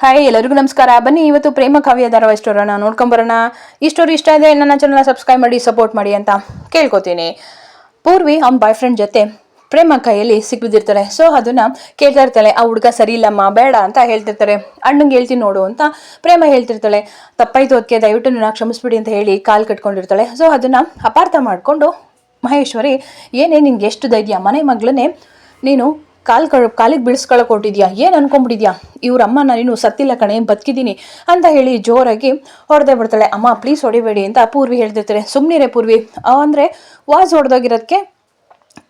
Hi ಎಲ್ಲರಿಗೂ ನಮಸ್ಕಾರ. ಬನ್ನಿ ಇವತ್ತು ಪ್ರೇಮ ಕಾವ್ಯ ಧಾರಾವಾಹಿ ಸ್ಟೋರಿನ ನೋಡ್ಕೊಂಬರೋಣ. ಈ ಸ್ಟೋರಿ ಇಷ್ಟ ಇದೆ ನನ್ನ ಚಾನಲ್ನ ಸಬ್ಸ್ಕ್ರೈಬ್ ಮಾಡಿ ಸಪೋರ್ಟ್ ಮಾಡಿ ಅಂತ ಕೇಳ್ಕೊತೀನಿ. ಪೂರ್ವಿ ಅವ್ನ ಬಾಯ್ ಫ್ರೆಂಡ್ ಜೊತೆ ಪ್ರೇಮ ಕೈಯಲ್ಲಿ ಸಿಕ್ಬಿದ್ದಿರ್ತಾರೆ. ಸೊ ಅದನ್ನ ಕೇಳ್ತಾ ಇರ್ತಾಳೆ, ಆ ಹುಡುಗ ಸರಿ ಇಲ್ಲಮ್ಮ ಬೇಡ ಅಂತ ಹೇಳ್ತಿರ್ತಾರೆ. ಅಣ್ಣಂಗೆ ಹೇಳ್ತೀನಿ ನೋಡು ಅಂತ ಪ್ರೇಮ ಹೇಳ್ತಿರ್ತಾಳೆ. ತಪ್ಪಾಯ್ತು ಅದಕ್ಕೆ ದಯವಿಟ್ಟು ನನ್ನ ಕ್ಷಮಿಸ್ಬಿಡಿ ಅಂತ ಹೇಳಿ ಕಾಲ್ ಕಟ್ಕೊಂಡಿರ್ತಾಳೆ. ಸೊ ಅದನ್ನ ಅಪಾರ್ಥ ಮಾಡಿಕೊಂಡು ಮಹೇಶ್ವರಿ, ಏನೇ ನಿನ್ಗೆ ಎಷ್ಟು ಧೈರ್ಯ, ಮನೆ ಮಗಳನ್ನೇ ನೀನು ಕಾಲಿಗೆ ಬೀಳ್ಸ್ಕೊಳಕ್ ಹೊಟ್ಟಿದ್ಯಾ, ಏನು ಅನ್ಕೊಂಡ್ಬಿಟ್ಟಿದ್ಯಾ, ಇವ್ರ ಅಮ್ಮ ನೀನು ಸತ್ತಿಲ್ಲ ಕಣೆ ಬದುಕಿದ್ದೀನಿ ಅಂತ ಹೇಳಿ ಜೋರಾಗಿ ಹೊಡೆದೇ ಬಿಡ್ತಾಳೆ. ಅಮ್ಮ ಪ್ಲೀಸ್ ಹೊಡಿಬೇಡಿ ಅಂತ ಪೂರ್ವಿ ಹೇಳ್ತಿರ್ತಾರೆ. ಸುಮ್ಮನಿರೇ ಪೂರ್ವಿ, ಅಂದರೆ ವಾಸ್ ಹೊಡೆದೋಗಿರೋದಕ್ಕೆ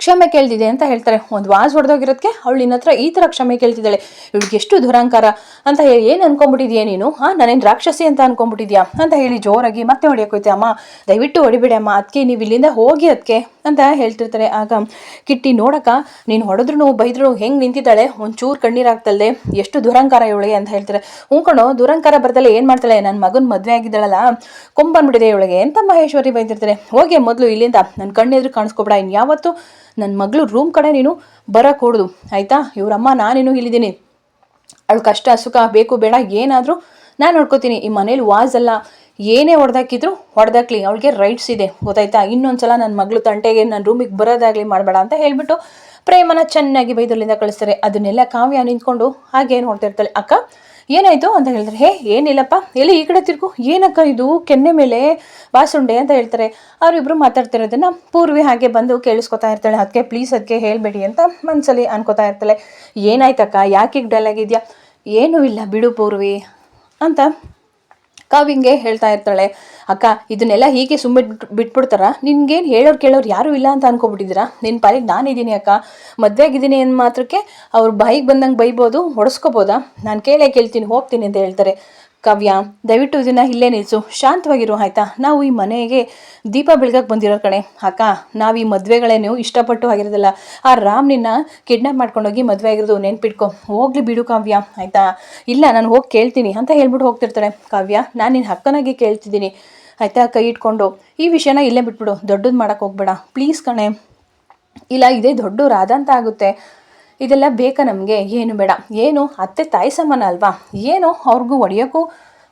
ಕ್ಷಮೆ ಕೇಳ್ತಿದೆ ಅಂತ ಹೇಳ್ತಾರೆ. ಒಂದು ವಾಸ್ ಹೊಡೆದೋಗಿರೋದಕ್ಕೆ ಅವಳು ನಿನ್ನ ಹತ್ರ ಈ ಥರ ಕ್ಷಮೆ ಕೇಳ್ತಿದ್ದಾಳೆ, ಇವಳಿಗೆ ಎಷ್ಟು ದುರಂಕಾರ ಅಂತ ಹೇಳಿ ಏನು ಅನ್ಕೊಂಡ್ಬಿಟ್ಟಿದ್ಯಾ ನೀನು, ನಾನೇನು ರಾಕ್ಷಸಿ ಅಂತ ಅನ್ಕೊಂಡ್ಬಿಟ್ಟಿದ್ಯಾ ಅಂತ ಹೇಳಿ ಜೋರಾಗಿ ಮತ್ತೆ ಹೊಡಿಯೋಕೋಯ್ತೆ. ಅಮ್ಮ ದಯವಿಟ್ಟು ಹೊಡಿಬೇಡಿ ಅಮ್ಮ, ಅದಕ್ಕೆ ನೀವು ಇಲ್ಲಿಂದ ಹೋಗಿ ಅದಕ್ಕೆ ಅಂತ ಹೇಳ್ತಿರ್ತಾರೆ. ಆಗ ಕಿಟ್ಟಿ, ನೋಡಕ್ಕ ನೀನು ಹೊಡೆದ್ರು ಬೈದ್ರು ಹೆಂಗೆ ನಿಂತಿದ್ದಾಳೆ, ಒಂಚೂರು ಕಣ್ಣೀರಾಗ್ತಲ್ದೆ, ಎಷ್ಟು ದುರಂಕಾರ ಇವಳಿಗೆ ಅಂತ ಹೇಳ್ತಾರೆ. ಹೂಕೊಂಡು ದುರಂಕಾರ ಬರ್ದಲ್ಲ ಏನು ಮಾಡ್ತಾಳೆ, ನನ್ನ ಮಗನ ಮದುವೆ ಆಗಿದ್ದಾಳಲ್ಲ ಕೊಂಬಂದ್ಬಿಟ್ಟಿದೆ ಇವಳಿಗೆ ಅಂತ ಮಹೇಶ್ವರಿ ಬೈತಿರ್ತಾರೆ. ಹೋಗಿ ಮೊದಲು ಇಲ್ಲಿಂದ ನನ್ನ ಕಣ್ಣೆದ್ರು ಕಾಣಿಸ್ಕೊಬೇಡ, ಇನ್ಯಾವತ್ತು ನನ್ನ ಮಗಳು ರೂಮ್ ಕಡೆ ನೀನು ಬರೋಕೆ ಹೊಡ್ದು ಆಯಿತಾ. ಇವರಮ್ಮ ನಾನೇನು ಇಲ್ಲಿದ್ದೀನಿ, ಅವಳು ಕಷ್ಟ ಸುಖ ಬೇಕು ಬೇಡ ಏನಾದರೂ ನಾನು ನೋಡ್ಕೋತೀನಿ. ಈ ಮನೇಲಿ ವಾಸ್ ಅಲ್ಲ, ಏನೇ ಹೊಡೆದಾಕಿದ್ರು ಹೊಡೆದಾಕ್ಲಿ, ಅವಳಿಗೆ ರೈಟ್ಸ್ ಇದೆ ಗೊತ್ತಾಯ್ತಾ. ಇನ್ನೊಂದ್ಸಲ ನನ್ನ ಮಗಳು ತಂಟೆಗೆ ನನ್ನ ರೂಮಿಗೆ ಬರೋದಾಗ್ಲಿ ಮಾಡಬೇಡ ಅಂತ ಹೇಳ್ಬಿಟ್ಟು ಪ್ರೇಮನ ಚೆನ್ನಾಗಿ ಬೈದಲ್ಲಿಂದ ಕಳಿಸ್ತಾರೆ. ಅದನ್ನೆಲ್ಲ ಕಾವ್ಯ ನಿಂತ್ಕೊಂಡು ಹಾಗೆ ನೋಡ್ತಿರ್ತಾಳೆ. ಅಕ್ಕ ಏನಾಯ್ತು ಅಂತ ಹೇಳ್ತಾರೆ. ಹೇ ಏನಿಲ್ಲಪ್ಪ, ಎಲ್ಲಿ ಈ ಕಡೆ ತಿರ್ಗು, ಏನಕ್ಕ ಇದು ಕೆನ್ನೆ ಮೇಲೆ ಬಾಸುಂಡೆ ಅಂತ ಹೇಳ್ತಾರೆ. ಅವರಿಬ್ರು ಮಾತಾಡ್ತಿರೋದನ್ನ ಪೂರ್ವಿ ಹಾಗೆ ಬಂದು ಕೇಳಿಸ್ಕೊತಾ ಇರ್ತಾಳೆ. ಅದಕ್ಕೆ ಪ್ಲೀಸ್ ಅದಕ್ಕೆ ಹೇಳಬೇಡಿ ಅಂತ ಮನಸ್ಸಲ್ಲಿ ಅನ್ಕೋತಾ ಇರ್ತಾಳೆ. ಏನಾಯ್ತಕ್ಕ, ಯಾಕೆ ಈಗ ಡಲ್ ಆಗಿದ್ಯಾ, ಏನೂ ಇಲ್ಲ ಬಿಡು ಪೂರ್ವಿ ಅಂತ ಕಾವ್ಯಂಗೆ ಹೇಳ್ತಾ ಇರ್ತಾಳೆ. ಅಕ್ಕ ಇದನ್ನೆಲ್ಲ ಹೀಗೆ ಸುಮ್ಮನೆ ಬಿಟ್ಬಿಡ್ತಾರ, ನಿನ್ಗೇನು ಹೇಳೋರು ಕೇಳೋರು ಯಾರೂ ಇಲ್ಲ ಅಂತ ಅನ್ಕೊಬಿಟ್ಟಿದ್ದೀರಾ, ನಿನ್ನ ಪಾಲಿಗೆ ನಾನಿದ್ದೀನಿ ಅಕ್ಕ, ಮದುವೆ ಆಗಿದ್ದೀನಿ ಅಂದ ಮಾತ್ರಕ್ಕೆ ಅವ್ರ ಬಾಯಿಗೆ ಬಂದಂಗೆ ಬೈಬೋದು, ಹೊಡೆಸ್ಕೋಬೋದಾ, ನಾನು ಕೇಳ್ತೀನಿ ಹೋಗ್ತೀನಿ ಅಂತ ಹೇಳ್ತಾರೆ. ಕಾವ್ಯ ದಯವಿಟ್ಟು ಇದನ್ನ ಇಲ್ಲೇ ನಿಲ್ಲಿಸು, ಶಾಂತವಾಗಿರು ಆಯ್ತಾ. ನಾವು ಈ ಮನೆಗೆ ದೀಪ ಬೆಳಗಕ್ಕೆ ಬಂದಿರೋ ಕಣೆ ಅಕ್ಕ, ನಾವು ಈ ಮದುವೆಗಳೇನು ಇಷ್ಟಪಟ್ಟು ಆಗಿರೋದಿಲ್ಲ. ಆ ರಾಮ್ ನಿನ್ನ ಕಿಡ್ನಾಪ್ ಮಾಡ್ಕೊಂಡೋಗಿ ಮದುವೆ ಆಗಿರೋದು ನೆನ್ಪಿಟ್ಕೊ, ಹೋಗ್ಲಿ ಬಿಡು ಕಾವ್ಯ ಆಯ್ತಾ. ಇಲ್ಲ ನಾನು ಹೋಗಿ ಕೇಳ್ತೀನಿ ಅಂತ ಹೇಳ್ಬಿಟ್ಟು ಹೋಗ್ತಿರ್ತಾಳೆ. ಕಾವ್ಯ ನಾನು ನಿನ್ನ ಹಕ್ಕನಾಗಿ ಕೇಳ್ತಿದ್ದೀನಿ ಆಯ್ತಾ, ಕೈ ಇಟ್ಕೊಂಡು ಈ ವಿಷಯನ ಇಲ್ಲೇ ಬಿಟ್ಬಿಡು, ದೊಡ್ಡದು ಮಾಡೋಕ್ಕೆ ಹೋಗ್ಬೇಡ ಪ್ಲೀಸ್ ಕಣೆ. ಇಲ್ಲ ಇದೇ ದೊಡ್ಡ ರಾಧ ಅಂತ ಆಗುತ್ತೆ, ಇದೆಲ್ಲ ಬೇಕಾ ನಮಗೆ, ಏನು ಬೇಡ. ಏನು ಅತ್ತೆ ತಾಯಿ ಸಮಾನ ಅಲ್ವಾ, ಏನು ಅವ್ರಿಗೂ ಹೊಡೆಯೋಕ್ಕೂ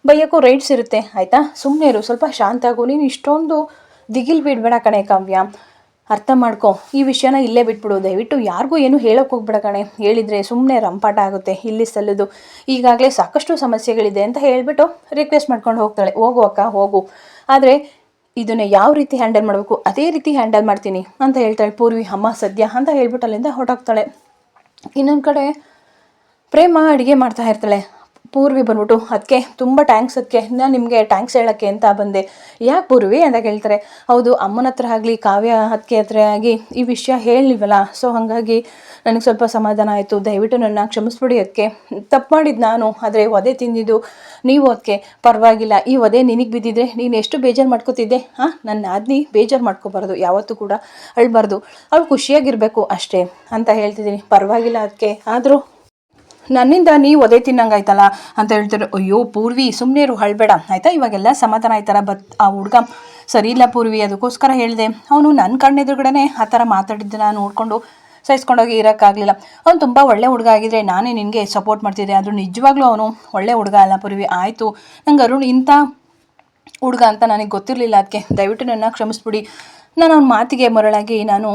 ಬೈಯೋಕ್ಕೂ ರೈಟ್ಸ್ ಇರುತ್ತೆ ಆಯಿತಾ. ಸುಮ್ಮನೆ ಇರು, ಸ್ವಲ್ಪ ಶಾಂತ ಆಗು, ನೀನು ಇಷ್ಟೊಂದು ದಿಗಿಲ್ ಬಿಡಬೇಡ ಕಣೆ ಕಾವ್ಯ, ಅರ್ಥ ಮಾಡ್ಕೊ, ಈ ವಿಷಯನ ಇಲ್ಲೇ ಬಿಟ್ಬಿಡು, ದಯವಿಟ್ಟು ಯಾರಿಗೂ ಏನು ಹೇಳೋಕೆ ಹೋಗ್ಬೇಡ ಕಣೆ, ಹೇಳಿದರೆ ಸುಮ್ಮನೆ ರಂಪಾಟ ಆಗುತ್ತೆ ಇಲ್ಲಿ ಸಲ್ಲದು, ಈಗಾಗಲೇ ಸಾಕಷ್ಟು ಸಮಸ್ಯೆಗಳಿದೆ ಅಂತ ಹೇಳಿಬಿಟ್ಟು ರಿಕ್ವೆಸ್ಟ್ ಮಾಡ್ಕೊಂಡು ಹೋಗ್ತಾಳೆ. ಹೋಗು ಅಕ್ಕ ಹೋಗು, ಆದರೆ ಇದನ್ನು ಯಾವ ರೀತಿ ಹ್ಯಾಂಡಲ್ ಮಾಡಬೇಕು ಅದೇ ರೀತಿ ಹ್ಯಾಂಡಲ್ ಮಾಡ್ತೀನಿ ಅಂತ ಹೇಳ್ತಾಳೆ ಪೂರ್ವಿ. ಅಮ್ಮ ಸದ್ಯ ಅಂತ ಹೇಳ್ಬಿಟ್ಟು ಅಲ್ಲಿಂದ ಹೊರಟೋಗ್ತಾಳೆ. ಇನ್ನೊಂದು ಕಡೆ ಪ್ರೇಮ ಅಡುಗೆ ಮಾಡ್ತಾ ಇರ್ತಾಳೆ. ಪೂರ್ವಿ ಬಂದ್ಬಿಟ್ಟು ಅದಕ್ಕೆ ತುಂಬ ಟ್ಯಾಂಕ್ಸ್, ಅದಕ್ಕೆ ನಾನು ನಿಮಗೆ ಟ್ಯಾಂಕ್ಸ್ ಹೇಳೋಕ್ಕೆ ಅಂತ ಬಂದೆ. ಯಾಕೆ ಪೂರ್ವಿ ಅಂತ ಕೇಳ್ತಾರೆ. ಹೌದು ಅಮ್ಮನ ಹತ್ರ ಆಗಲಿ ಕಾವ್ಯ ಅದಕ್ಕೆ ಹತ್ರ ಆಗಿ ಈ ವಿಷಯ ಹೇಳಿಲ್ವಲ್ಲ, ಸೊ ಹಾಗಾಗಿ ನನಗೆ ಸ್ವಲ್ಪ ಸಮಾಧಾನ ಆಯಿತು, ದಯವಿಟ್ಟು ನನ್ನ ಕ್ಷಮಿಸ್ಬಿಡಿ, ಅದಕ್ಕೆ ತಪ್ಪು ಮಾಡಿದ್ದು ನಾನು, ಆದರೆ ಒದೆ ತಿಂದಿದ್ದು ನೀವು, ಅದಕ್ಕೆ ಪರವಾಗಿಲ್ಲ, ಈ ಒದೆ ನಿನಗೆ ಬಿದ್ದಿದ್ರೆ ನೀನು ಎಷ್ಟು ಬೇಜಾರು ಮಾಡ್ಕೋತಿದ್ದೆ. ನನ್ನ ಆದ್ನಿ ಬೇಜಾರು ಮಾಡ್ಕೋಬಾರ್ದು, ಯಾವತ್ತೂ ಕೂಡ ಅಳ್ಬಾರ್ದು, ಅವಳು ಖುಷಿಯಾಗಿರಬೇಕು ಅಷ್ಟೇ ಅಂತ ಹೇಳ್ತಿದ್ದೀನಿ. ಪರವಾಗಿಲ್ಲ ಅದಕ್ಕೆ, ಆದರೂ ನನ್ನಿಂದ ನೀವು ಒದೆ ತಿನ್ನಂಗಾಯ್ತಲ್ಲ ಅಂತ ಹೇಳ್ತಾರೆ. ಅಯ್ಯೋ ಪೂರ್ವಿ ಸುಮ್ಮನೆ ಇರು, ಅಳ್ಬೇಡ ಆಯಿತಾ, ಇವಾಗೆಲ್ಲ ಸಮಾಧಾನ ಆಯ್ತಾರ. ಆ ಹುಡುಗ ಸರಿ ಇಲ್ಲ ಪೂರ್ವಿ, ಅದಕ್ಕೋಸ್ಕರ ಹೇಳಿದೆ. ಅವನು ನನ್ನ ಕಣ್ಣೆದುರುಗಡೆ ಆ ಥರ ಮಾತಾಡಿದ್ದನ್ನು ನೋಡಿಕೊಂಡು ಸಹಿಸ್ಕೊಂಡೋಗಿ ಇರೋಕ್ಕಾಗಲಿಲ್ಲ. ಅವನು ತುಂಬ ಒಳ್ಳೆ ಹುಡುಗ ಆಗಿದ್ರೆ ನಾನೇ ನಿನಗೆ ಸಪೋರ್ಟ್ ಮಾಡ್ತಿದ್ದೆ, ಆದರೂ ನಿಜವಾಗ್ಲೂ ಅವನು ಒಳ್ಳೆ ಹುಡುಗ ಅಲ್ಲ ಪೂರ್ವಿ. ಆಯಿತು, ನಂಗೆ ಅರುಣ್ ಇಂಥ ಹುಡುಗ ಅಂತ ನನಗೆ ಗೊತ್ತಿರಲಿಲ್ಲ, ಅದಕ್ಕೆ ದಯವಿಟ್ಟು ನನ್ನ ಕ್ಷಮಿಸ್ಬಿಡಿ. ನಾನು ಅವನ ಮಾತಿಗೆ ಮರಳಾಗಿ ನಾನು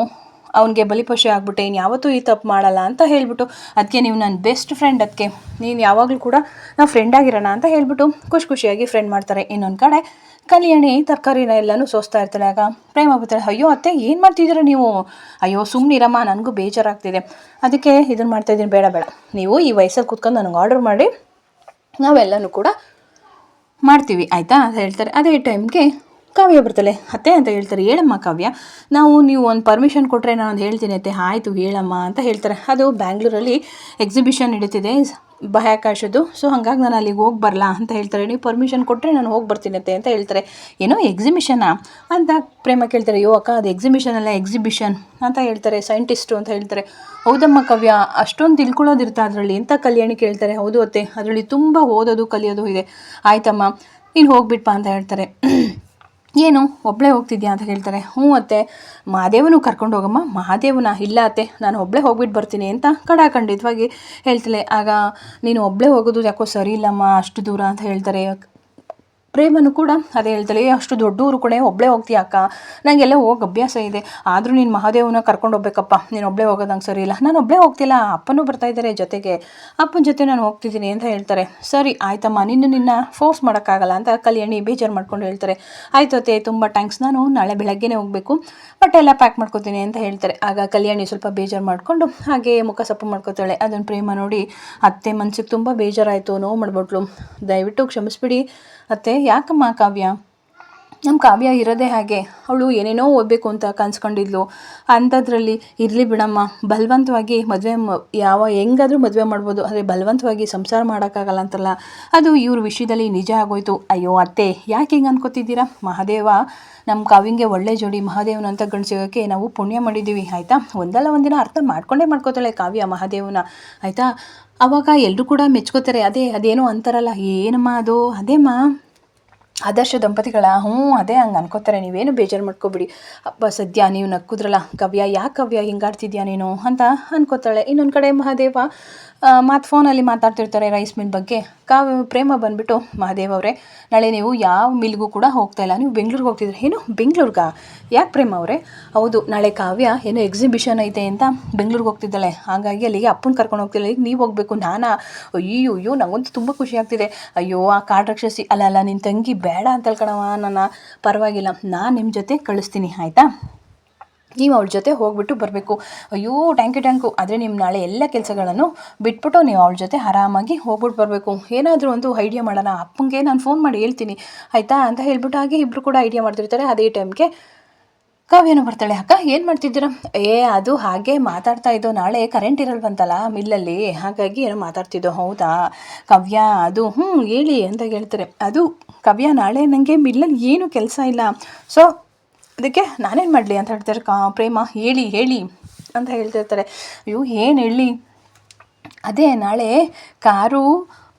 ಅವನಿಗೆ ಬಲಿಪಶು ಆಗ್ಬಿಟ್ಟೆ, ಇನ್ನು ಯಾವತ್ತೂ ಈ ತಪ್ಪು ಮಾಡಲ್ಲ ಅಂತ ಹೇಳ್ಬಿಟ್ಟು, ಅದಕ್ಕೆ ನೀವು ನನ್ನ ಬೆಸ್ಟ್ ಫ್ರೆಂಡ್, ಅದಕ್ಕೆ ನೀನು ಯಾವಾಗಲೂ ಕೂಡ ನಾವು ಫ್ರೆಂಡ್ ಆಗಿರೋಣ ಅಂತ ಹೇಳ್ಬಿಟ್ಟು ಖುಷಿಯಾಗಿ ಫ್ರೆಂಡ್ ಮಾಡ್ತಾರೆ. ಇನ್ನೊಂದು ಕಡೆ ಕಲ್ಯಾಣಿ ತರಕಾರಿನ ಎಲ್ಲನೂ ಸೋಸ್ತಾ ಇರ್ತಾಳೆ. ಆಗ ಪ್ರೇಮ ಬರ್ತಾಳೆ. ಅಯ್ಯೋ ಅತ್ತೆ ಏನು ಮಾಡ್ತಿದ್ದೀರ ನೀವು, ಅಯ್ಯೋ ಸುಮ್ಮನಿರಮ್ಮ, ನನಗೂ ಬೇಜಾರಾಗ್ತಿದೆ, ಅದಕ್ಕೆ ಇದನ್ನು ಮಾಡ್ತಾಯಿದ್ದೀನಿ, ಬೇಡ ನೀವು ಈ ವಯಸ್ಸಲ್ಲಿ ಕೂತ್ಕೊಂಡು ನನಗೆ ಆರ್ಡರ್ ಮಾಡಿ ನಾವೆಲ್ಲನೂ ಕೂಡ ಮಾಡ್ತೀವಿ ಆಯಿತಾ ಅಂತ ಹೇಳ್ತಾರೆ. ಅದೇ ಟೈಮ್ಗೆ ಕಾವ್ಯ ಬರ್ತಾಳೆ. ಅತ್ತೆ ಅಂತ ಹೇಳ್ತಾರೆ. ಹೇಳಮ್ಮ ಕಾವ್ಯ, ನೀವು ಒಂದು ಪರ್ಮಿಷನ್ ಕೊಟ್ಟರೆ ನಾನು ಒಂದು ಹೇಳ್ತೀನಿ ಅತ್ತೆ. ಆಯಿತು ಹೇಳಮ್ಮ ಅಂತ ಹೇಳ್ತಾರೆ. ಅದು ಬ್ಯಾಂಗ್ಳೂರಲ್ಲಿ ಎಕ್ಸಿಬಿಷನ್ ನಡೀತಿದೆ ಬಾಹ್ಯಾಕಾಶದ್ದು, ಸೊ ಹಾಗಾಗಿ ನಾನು ಅಲ್ಲಿಗೆ ಹೋಗಿ ಬರಲ್ಲ ಅಂತ ಹೇಳ್ತಾರೆ. ನೀವು ಪರ್ಮಿಷನ್ ಕೊಟ್ಟರೆ ನಾನು ಹೋಗಿ ಬರ್ತೀನಿ ಅತ್ತೆ ಅಂತ ಹೇಳ್ತಾರೆ. ಏನೋ ಎಕ್ಸಿಬಿಷನಾ ಅಂತ ಪ್ರೇಮ ಕೇಳ್ತಾರೆ. ಅಯ್ಯೋ ಅಕ್ಕ ಅದು ಎಕ್ಸಿಬಿಷನ್ ಅಲ್ಲ ಎಕ್ಸಿಬಿಷನ್ ಅಂತ ಹೇಳ್ತಾರೆ, ಸೈಂಟಿಸ್ಟು ಅಂತ ಹೇಳ್ತಾರೆ. ಹೌದಮ್ಮ ಕಾವ್ಯ, ಅಷ್ಟೊಂದು ತಿಳ್ಕೊಳ್ಳೋದಿರ್ತಾ ಅದರಲ್ಲಿ ಅಂತ ಕಲ್ಯಾಣಿ ಕೇಳ್ತಾರೆ. ಹೌದು ಅತ್ತೆ, ಅದರಲ್ಲಿ ತುಂಬ ಓದೋದು ಕಲಿಯೋದು ಇದೆ. ಆಯ್ತಮ್ಮ ನೀನು ಹೋಗ್ಬಿಟ್ಪಾ ಅಂತ ಹೇಳ್ತಾರೆ. ಏನು ಒಬ್ಬಳೇ ಹೋಗ್ತಿದ್ಯಾ ಅಂತ ಹೇಳ್ತಾರೆ. ಹ್ಞೂ ಅತ್ತೆ, ಮಹಾದೇವನು ಕರ್ಕೊಂಡು ಹೋಗಮ್ಮ. ಮಹಾದೇವನ ಇಲ್ಲ ಅತ್ತೆ, ನಾನು ಒಬ್ಬಳೇ ಹೋಗ್ಬಿಟ್ಟು ಬರ್ತೀನಿ ಅಂತ ಖಂಡಿತವಾಗಿ ಹೇಳ್ತಾಳೆ. ಆಗ ನೀನು ಒಬ್ಬಳೇ ಹೋಗೋದು ಯಾಕೋ ಸರಿ ಇಲ್ಲಮ್ಮ ಅಷ್ಟು ದೂರ ಅಂತ ಹೇಳ್ತಾರೆ. ಪ್ರೇಮನು ಕೂಡ ಅದೇ ಹೇಳ್ತಾಳೆ, ಅಷ್ಟು ದೊಡ್ಡ ಊರು ಕೂಡ ಒಬ್ಬಳೇ ಹೋಗ್ತೀಯ ಅಕ್ಕ, ನನಗೆಲ್ಲ ಹೋಗಿ ಅಭ್ಯಾಸ ಇದೆ, ಆದರೂ ನೀನು ಮಹಾದೇವನ ಕರ್ಕೊಂಡು ಹೋಗ್ಬೇಕಪ್ಪ, ನೀನು ಒಬ್ಬಳೇ ಹೋಗೋದಂಗೆ ಸರಿ ಇಲ್ಲ. ನಾನು ಒಬ್ಬಳೇ ಹೋಗ್ತಿಲ್ಲ, ಅಪ್ಪನೂ ಬರ್ತಾ ಇದ್ದಾರೆ ಜೊತೆಗೆ, ಅಪ್ಪನ ಜೊತೆ ನಾನು ಹೋಗ್ತಿದ್ದೀನಿ ಅಂತ ಹೇಳ್ತಾರೆ. ಸರಿ ಆಯ್ತಮ್ಮ, ನಿನ್ನ ಫೋರ್ಸ್ ಮಾಡೋಕ್ಕಾಗಲ್ಲ ಅಂತ ಕಲ್ಯಾಣಿ ಬೇಜಾರು ಮಾಡ್ಕೊಂಡು ಹೇಳ್ತಾರೆ. ಆಯ್ತು ಅತ್ತೆ, ತುಂಬ ಥ್ಯಾಂಕ್ಸ್, ನಾನು ನಾಳೆ ಬೆಳಗ್ಗೆನೇ ಹೋಗಬೇಕು, ಬಟ್ ಎಲ್ಲ ಪ್ಯಾಕ್ ಮಾಡ್ಕೋತೀನಿ ಅಂತ ಹೇಳ್ತಾರೆ. ಆಗ ಕಲ್ಯಾಣಿ ಸ್ವಲ್ಪ ಬೇಜಾರು ಮಾಡಿಕೊಂಡು ಹಾಗೆ ಮುಖ ಸಪ್ಪು ಮಾಡ್ಕೋತಾಳೆ. ಅದನ್ನು ಪ್ರೇಮ ನೋಡಿ ಅತ್ತೆ ಮನ್ಸಿಗೆ ತುಂಬ ಬೇಜಾರಾಯಿತು, ನೋವು ಮಾಡ್ಬಿಟ್ಲು. ದಯವಿಟ್ಟು ಕ್ಷಮಿಸ್ಬಿಡಿ ಅತ್ತೆ. ಯಾಕಮ್ಮ ಕಾವ್ಯ, ನಮ್ಮ ಕಾವ್ಯ ಇರೋದೇ ಹಾಗೆ, ಅವಳು ಏನೇನೋ ಓದಬೇಕು ಅಂತ ಕನ್ಸ್ಕೊಂಡಿದ್ಲು, ಅಂಥದ್ರಲ್ಲಿ ಇರಲಿ ಬಿಡಮ್ಮ, ಬಲವಂತವಾಗಿ ಹೆಂಗಾದರೂ ಮದುವೆ ಮಾಡ್ಬೋದು, ಆದರೆ ಬಲವಂತವಾಗಿ ಸಂಸಾರ ಮಾಡೋಕ್ಕಾಗಲ್ಲ ಅಂತಲ್ಲ, ಅದು ಇವ್ರ ವಿಷಯದಲ್ಲಿ ನಿಜ ಆಗೋಯ್ತು. ಅಯ್ಯೋ ಅತ್ತೆ, ಯಾಕೆ ಹಿಂಗೆ ಅನ್ಕೋತಿದ್ದೀರಾ, ಮಹಾದೇವ ನಮ್ಮ ಕಾವ್ಯಂಗೆ ಒಳ್ಳೆ ಜೋಡಿ, ಮಹಾದೇವನಂತ ಗಂಡು ಸಿಗೋಕ್ಕೆ ನಾವು ಪುಣ್ಯ ಮಾಡಿದ್ದೀವಿ ಆಯಿತಾ. ಒಂದಲ್ಲ ಒಂದಿನ ಅರ್ಥ ಮಾಡ್ಕೋತಾಳೆ ಕಾವ್ಯ ಮಹಾದೇವನ ಆಯಿತಾ. ಆವಾಗ ಎಲ್ಲರೂ ಕೂಡ ಮೆಚ್ಕೋತಾರೆ. ಅದೇನೋ ಅಂತಾರಲ್ಲ, ಏನಮ್ಮ ಅದು, ಅದೇಮ್ಮ ಆದರ್ಶ ದಂಪತಿಗಳ, ಅದೇ ಹಂಗೆ ಅನ್ಕೋತಾರೆ, ನೀವೇನು ಬೇಜಾರು ಮಾಡ್ಕೊಬಿಡಿ. ಅಪ್ಪ ಸದ್ಯ ನೀವು ನಕ್ಕುದ್ರಲ್ಲ ಕಾವ್ಯ, ಯಾಕೆ ಕಾವ್ಯ ಹಿಂಗಾಡ್ತಿದ್ಯಾ ನೀನು ಅಂತ ಅನ್ಕೋತಾಳೆ. ಇನ್ನೊಂದು ಕಡೆ ಮಹಾದೇವ ಫೋನಲ್ಲಿ ಮಾತಾಡ್ತಿರ್ತಾರೆ ರೈಸ್ ಮಿಲ್ ಬಗ್ಗೆ. ಪ್ರೇಮ ಬಂದುಬಿಟ್ಟು, ಮಹಾದೇವ್ ಅವರೇ ನಾಳೆ ನೀವು ಯಾವ ಮಿಲ್ಗೂ ಕೂಡ ಹೋಗ್ತಾ ಇಲ್ಲ, ನೀವು ಬೆಂಗಳೂರಿಗೆ ಹೋಗ್ತಿದ್ರಿ. ಏನು ಬೆಂಗಳೂರಿಗಾ, ಯಾಕೆ ಪ್ರೇಮ ಅವರೇ? ಹೌದು, ನಾಳೆ ಕಾವ್ಯ ಏನೋ ಎಕ್ಸಿಬಿಷನ್ ಐತೆ ಅಂತ ಬೆಂಗಳೂರಿಗೆ ಹೋಗ್ತಿದ್ದಾಳೆ, ಹಾಗಾಗಿ ಅಲ್ಲಿಗೆ ಅಪ್ಪನ ಕರ್ಕೊಂಡು ಹೋಗ್ತಿಲ್ಲ, ಈಗ ನೀವು ಹೋಗಬೇಕು. ಅಯ್ಯೋ ನನಗಂತೂ ತುಂಬ ಖುಷಿ ಆಗ್ತಿದೆ. ಅಯ್ಯೋ ಆ ಕಾಡು ರಾಕ್ಷಸಿ ಅಲ್ಲ ನಿನ್ನ ತಂಗಿ ಬೇಡ ಅಂತ ಹೇಳ್ಕೊಳವ, ನನ್ನ ಪರವಾಗಿಲ್ಲ, ನಾನು ನಿಮ್ಮ ಜೊತೆ ಕಳಿಸ್ತೀನಿ ಆಯಿತಾ, ನೀವು ಅವಳ ಜೊತೆ ಹೋಗ್ಬಿಟ್ಟು ಬರಬೇಕು. ಅಯ್ಯೋ ಟ್ಯಾಂಕು, ಆದರೆ ನಿಮ್ಮ ನಾಳೆ ಎಲ್ಲ ಕೆಲಸಗಳನ್ನು ಬಿಟ್ಬಿಟ್ಟು ನೀವು ಅವಳ ಜೊತೆ ಆರಾಮಾಗಿ ಹೋಗ್ಬಿಟ್ಟು ಬರಬೇಕು. ಏನಾದರೂ ಒಂದು ಐಡಿಯಾ ಮಾಡೋಣ, ಅಪ್ಪಂಗೆ ನಾನು ಫೋನ್ ಮಾಡಿ ಹೇಳ್ತೀನಿ ಆಯಿತಾ ಅಂತ ಹೇಳ್ಬಿಟ್ಟು ಹಾಗೆ ಇಬ್ಬರು ಕೂಡ ಐಡಿಯಾ ಮಾಡ್ತಿರ್ತಾರೆ. ಅದೇ ಟೈಮ್ಗೆ ಕಾವ್ಯನೂ ಬರ್ತಾಳೆ. ಅಕ್ಕ ಏನು ಮಾಡ್ತಿದ್ದೀರಾ? ಅದು ಹಾಗೆ ಮಾತಾಡ್ತಾ ಇದ್ದೋ, ನಾಳೆ ಕರೆಂಟ್ ಇರಲ್ವಂತಲ್ಲ ಮಿಲ್ಲಲ್ಲಿ, ಹಾಗಾಗಿ ಏನೋ ಮಾತಾಡ್ತಿದ್ದೋ. ಹೌದಾ ಕಾವ್ಯ, ಅದು ಹೇಳಿ ಅಂತ ಹೇಳ್ತಾರೆ. ಅದು ಕಾವ್ಯ, ನಾಳೆ ನನಗೆ ಮಿಲ್ಲಲ್ಲಿ ಏನೂ ಕೆಲಸ ಇಲ್ಲ, ಸೊ ಅದಕ್ಕೆ ನಾನೇನು ಮಾಡಲಿ ಅಂತ ಹೇಳ್ತಾರೆ. ಪ್ರೇಮ ಹೇಳಿ ಅಂತ ಹೇಳ್ತಿರ್ತಾರೆ. ಅಯ್ಯೋ ಏನು ಹೇಳಿ, ಅದೇ ನಾಳೆ ಕಾರು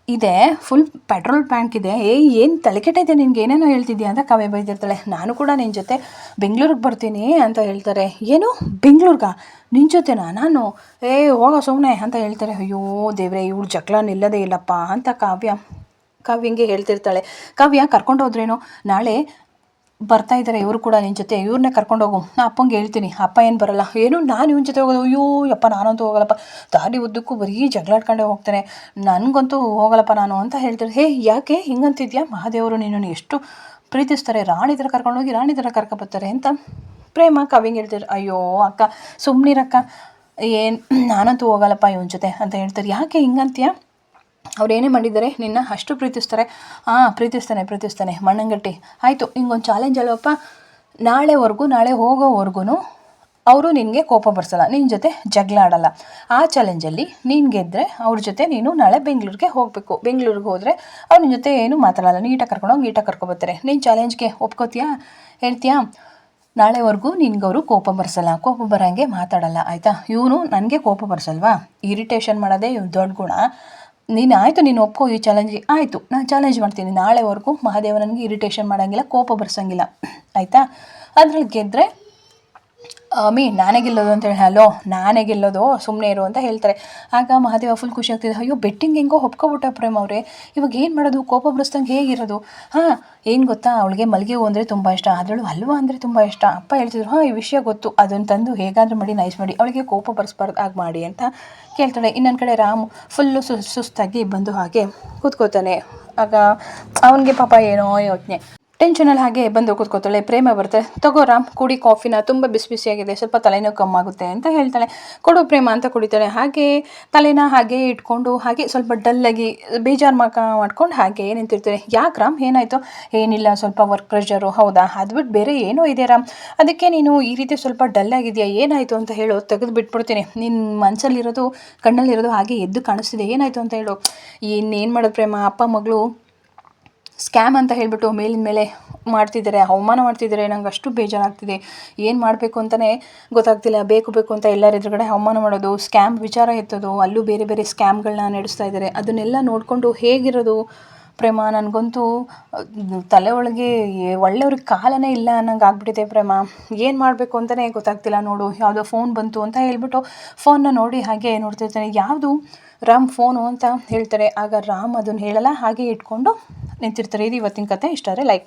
ಇದೆ, ಫುಲ್ ಪೆಟ್ರೋಲ್ ಟ್ಯಾಂಕ್ ಇದೆ. ಏನು ತಲೆ ಕೆಟ್ಟೈತೆ ನಿನ್ಗೆ, ಏನೇನೋ ಹೇಳ್ತಿದ್ಯಾ ಅಂತ ಕಾವ್ಯ ಬೈದಿರ್ತಾಳೆ. ನಾನು ಕೂಡ ನಿನ್ನ ಜೊತೆ ಬೆಂಗಳೂರಿಗೆ ಬರ್ತೀನಿ ಅಂತ ಹೇಳ್ತಾರೆ. ಏನು ಬೆಂಗಳೂರಿಗಾ, ನಿನ್ನ ಜೊತೆನಾ? ನಾನು ಹೋಗೋ ಸುಮ್ಮನೆ ಅಂತ ಹೇಳ್ತಾರೆ. ಅಯ್ಯೋ ದೇವ್ರೆ, ಇವ್ಳು ಜಗಳ ನಿಲ್ಲದೇ ಇಲ್ಲಪ್ಪ ಅಂತ ಕಾವ್ಯಂಗೆ ಹೇಳ್ತಿರ್ತಾಳೆ. ಕಾವ್ಯ ಕರ್ಕೊಂಡು ಹೋದ್ರೇನೋ, ನಾಳೆ ಬರ್ತಾ ಇದ್ದಾರೆ ಇವರು ಕೂಡ ನಿನ್ನ ಜೊತೆ, ಇವ್ರನ್ನೇ ಕರ್ಕೊಂಡೋಗು, ನಾ ಅಪ್ಪಂಗೆ ಹೇಳ್ತೀನಿ. ಅಪ್ಪ ಏನು ಬರಲ್ಲ. ಏನು ನಾನು ಇವನ ಜೊತೆ ಹೋಗೋದು? ಅಯ್ಯೋ ಯಪ್ಪ, ನಾನಂತೂ ಹೋಗಲ್ಲಪ್ಪ, ದಾರಿ ಉದ್ದಕ್ಕೂ ಬರೀ ಜಗಳಾಡ್ಕೊಂಡೇ ಹೋಗ್ತಾನೆ, ನನಗಂತೂ ಹೋಗಲ್ಲಪ್ಪ ನಾನು ಅಂತ ಹೇಳ್ತಾರೆ. ಯಾಕೆ ಹಿಂಗಂತಿದ್ಯಾ, ಮಹಾದೇವರು ನಿನ್ನನ್ನು ಎಷ್ಟು ಪ್ರೀತಿಸ್ತಾರೆ, ರಾಣಿ ಥರ ಕರ್ಕೊಂಡೋಗಿ ರಾಣಿ ಥರ ಕರ್ಕೊಬರ್ತಾರೆ ಅಂತ ಪ್ರೇಮ ಕಾವ್ಯಂಗೆ ಹೇಳ್ತಾರೆ. ಅಯ್ಯೋ ಅಕ್ಕ ಸುಮ್ಮನಿರಕ್ಕ, ನಾನಂತೂ ಹೋಗಲ್ಲಪ್ಪ ಇವನ ಜೊತೆ ಅಂತ ಹೇಳ್ತಾರೆ. ಯಾಕೆ ಹಿಂಗಂತೀಯ, ಅವ್ರೇನೇ ಮಾಡಿದ್ದಾರೆ ನಿನ್ನ ಅಷ್ಟು ಪ್ರೀತಿಸ್ತಾರೆ? ಪ್ರೀತಿಸ್ತಾನೆ ಮಣ್ಣಂಗಟ್ಟಿ. ಆಯಿತು, ಹಿಂಗೊಂದು ಚಾಲೆಂಜ್ ಅಲ್ವಪ್ಪ, ನಾಳೆ ಹೋಗೋವರೆಗೂ ಅವರು ನಿನಗೆ ಕೋಪ ಬರ್ಸಲ್ಲ, ನಿನ್ನ ಜೊತೆ ಜಗಳ ಆಡಲ್ಲ. ಆ ಚಾಲೆಂಜಲ್ಲಿ ನೀನು ಗೆದ್ದರೆ ಅವ್ರ ಜೊತೆ ನೀನು ನಾಳೆ ಬೆಂಗಳೂರಿಗೆ ಹೋಗಬೇಕು. ಬೆಂಗಳೂರಿಗೆ ಹೋದರೆ ಅವ್ರು ನಿನ್ನ ಜೊತೆ ಏನೂ ಮಾತಾಡಲ್ಲ, ನೀಟಾಗಿ ಕರ್ಕೊಬರ್ತಾರೆ. ನೀನು ಚಾಲೆಂಜ್ಗೆ ಒಪ್ಕೋತೀಯಾ, ಹೇಳ್ತೀಯಾ? ನಾಳೆವರೆಗೂ ನಿನ್ಗವರು ಕೋಪ ಬರ್ಸಲ್ಲ, ಕೋಪ ಬರೋಂಗೆ ಮಾತಾಡಲ್ಲ ಆಯಿತಾ. ಇವನು ನನಗೆ ಕೋಪ ಬರ್ಸಲ್ವಾ, ಇರಿಟೇಷನ್ ಮಾಡೋದೇ ಇವ್ನು ದೊಡ್ಡ ಗುಣ. ನೀನು ಒಪ್ಕೋ ಈ ಚಾಲೆಂಜ್ಗೆ. ಆಯಿತು, ನಾನು ಚಾಲೆಂಜ್ ಮಾಡ್ತೀನಿ, ನಾಳೆವರೆಗೂ ಮಹಾದೇವ ನನಗೆ ಇರಿಟೇಷನ್ ಮಾಡೋಂಗಿಲ್ಲ, ಕೋಪ ಬರ್ಸೋಂಗಿಲ್ಲ ಆಯಿತಾ. ಅದ್ರಲ್ಲಿ ಗೆದ್ದರೆ ನಾನೇ ಗೆಲ್ಲೋದು ಅಂತ ಹೇಳಿ, ಹಲೋ ನಾನೇ ಗೆಲ್ಲೋದು, ಸುಮ್ಮನೆ ಇರು ಅಂತ ಹೇಳ್ತಾರೆ. ಆಗ ಮಹಾದೇವ ಫುಲ್ ಖುಷಿ ಆಗ್ತಿದೆ. ಅಯ್ಯೋ ಬೆಟ್ಟಿಂಗ್ ಹೆಂಗೋ ಒಪ್ಕೊಬಿಟ್ಟ ಪ್ರೇಮ ಅವರೇ, ಇವಾಗ ಏನು ಮಾಡೋದು, ಕೋಪ ಬರೆಸ್ದಂಗೆ ಹೇಗಿರೋದು? ಏನು ಗೊತ್ತಾ, ಅವಳಿಗೆ ಮಲ್ಲಿಗೆ ಹೂ ಅಂದರೆ ತುಂಬ ಇಷ್ಟ, ಅದರಲ್ಲೂ ಹಲ್ವಾ ಅಂದರೆ ತುಂಬ ಇಷ್ಟ. ಅಪ್ಪ ಹೇಳ್ತಿದ್ರು, ಈ ವಿಷಯ ಗೊತ್ತು, ಅದನ್ನು ತಂದು ಹೇಗಾದರೂ ಮಾಡಿ ನೈಸ್ ಮಾಡಿ ಅವಳಿಗೆ ಕೋಪ ಬರೆಸ್ಬಾರ್ದು ಆಗ ಮಾಡಿ ಅಂತ ಕೇಳ್ತಾಳೆ. ಇನ್ನೊಂದು ಕಡೆ ರಾಮು ಫುಲ್ಲು ಸುಸ್ತಾಗಿ ಬಂದು ಹಾಗೆ ಕೂತ್ಕೋತಾನೆ. ಆಗ ಅವನಿಗೆ ಪಾಪ ಏನೋ ಯೋಚನೆ, ಟೆನ್ಷನಲ್ಲಿ ಹಾಗೆ ಬಂದು ಕೂತ್ಕೋತಾಳೆ. ಪ್ರೇಮ ಬರ್ತಾರೆ. ತಗೋ ರಾಮ್, ಕುಡಿ ಕಾಫಿನ, ತುಂಬ ಬಿಸಿಯಾಗಿದೆ, ಸ್ವಲ್ಪ ತಲೆನೋವು ಕಮ್ಮಾಗುತ್ತೆ ಅಂತ ಹೇಳ್ತಾಳೆ. ಕೊಡು ಪ್ರೇಮ ಅಂತ ಕುಡಿತಾಳೆ. ಹಾಗೆ ತಲೆನ ಹಾಗೆ ಇಟ್ಕೊಂಡು ಹಾಗೆ ಸ್ವಲ್ಪ ಡಲ್ಲಾಗಿ ಬೇಜಾರು ಮಾಡ್ಕೊಂಡು ಹಾಗೆ ನಿಂತಿರ್ತಾರೆ. ಯಾಕೆ ರಾಮ್, ಏನಾಯಿತು? ಏನಿಲ್ಲ, ಸ್ವಲ್ಪ ವರ್ಕ್ ಪ್ರೆಷರು. ಹೌದಾ, ಅದು ಬಿಟ್ಟು ಬೇರೆ ಏನೋ ಇದೆ ರಾಮ್, ಅದಕ್ಕೆ ನೀನು ಈ ರೀತಿ ಸ್ವಲ್ಪ ಡಲ್ಲಾಗಿದೆಯಾ, ಏನಾಯಿತು ಅಂತ ಹೇಳು, ತೆಗೆದು ಬಿಟ್ಬಿಡ್ತೀನಿ. ನಿನ್ನ ಮನಸ್ಸಲ್ಲಿರೋದು ಕಣ್ಣಲ್ಲಿರೋದು ಹಾಗೆ ಎದ್ದು ಕಾಣಿಸ್ತಿದೆ, ಏನಾಯಿತು ಅಂತ ಹೇಳು. ಇನ್ನೇನು ಮಾಡೋದು ಪ್ರೇಮ, ಅಪ್ಪ ಮಗಳು ಸ್ಕ್ಯಾಮ್ ಅಂತ ಹೇಳಿಬಿಟ್ಟು ಮೇಲಿನ ಮೇಲೆ ಮಾಡ್ತಿದ್ದಾರೆ, ಅವಮಾನ ಮಾಡ್ತಿದ್ದಾರೆ. ನಂಗೆ ಅಷ್ಟು ಬೇಜಾರಾಗ್ತಿದೆ, ಏನು ಮಾಡಬೇಕು ಅಂತಲೇ ಗೊತ್ತಾಗ್ತಿಲ್ಲ. ಬೇಕು ಅಂತ ಎಲ್ಲರ ಎದುರುಗಡೆ ಅವಮಾನ ಮಾಡೋದು, ಸ್ಕ್ಯಾಮ್ ವಿಚಾರ ಎತ್ತೋದು, ಅಲ್ಲೂ ಬೇರೆ ಬೇರೆ ಸ್ಕ್ಯಾಮ್ಗಳನ್ನ ನಡೆಸ್ತಾ ಇದ್ದಾರೆ. ಅದನ್ನೆಲ್ಲ ನೋಡಿಕೊಂಡು ಹೇಗಿರೋದು ಪ್ರೇಮ ನನಗಂತೂ ತಲೆ ಒಳಗೆ ಒಳ್ಳೆಯವ್ರಿಗೆ ಕಾಲನೇ ಇಲ್ಲ ಅನ್ನಂಗೆ ಆಗ್ಬಿಟ್ಟಿದೆ ಪ್ರೇಮ. ಏನು ಮಾಡಬೇಕು ಅಂತಲೇ ಗೊತ್ತಾಗ್ತಿಲ್ಲ ನೋಡು. ಯಾವುದೋ ಫೋನ್ ಬಂತು ಅಂತ ಹೇಳ್ಬಿಟ್ಟು ಫೋನ್ನ ನೋಡಿ ಹಾಗೆ ನೋಡ್ತಿರ್ತಾನೆ. ಯಾವುದು ರಾಮ್ ಫೋನು ಅಂತ ಹೇಳ್ತಾರೆ. ಆಗ ರಾಮ್ ಅದನ್ನು ಹೇಳಲ್ಲ, ಹಾಗೆ ಇಟ್ಕೊಂಡು ನಿಂತಿರ್ತಾರೆ. ಇದು ಇವತ್ತಿನ ಕತೆ. ಇಷ್ಟ ಆದರೆ ಲೈಕ್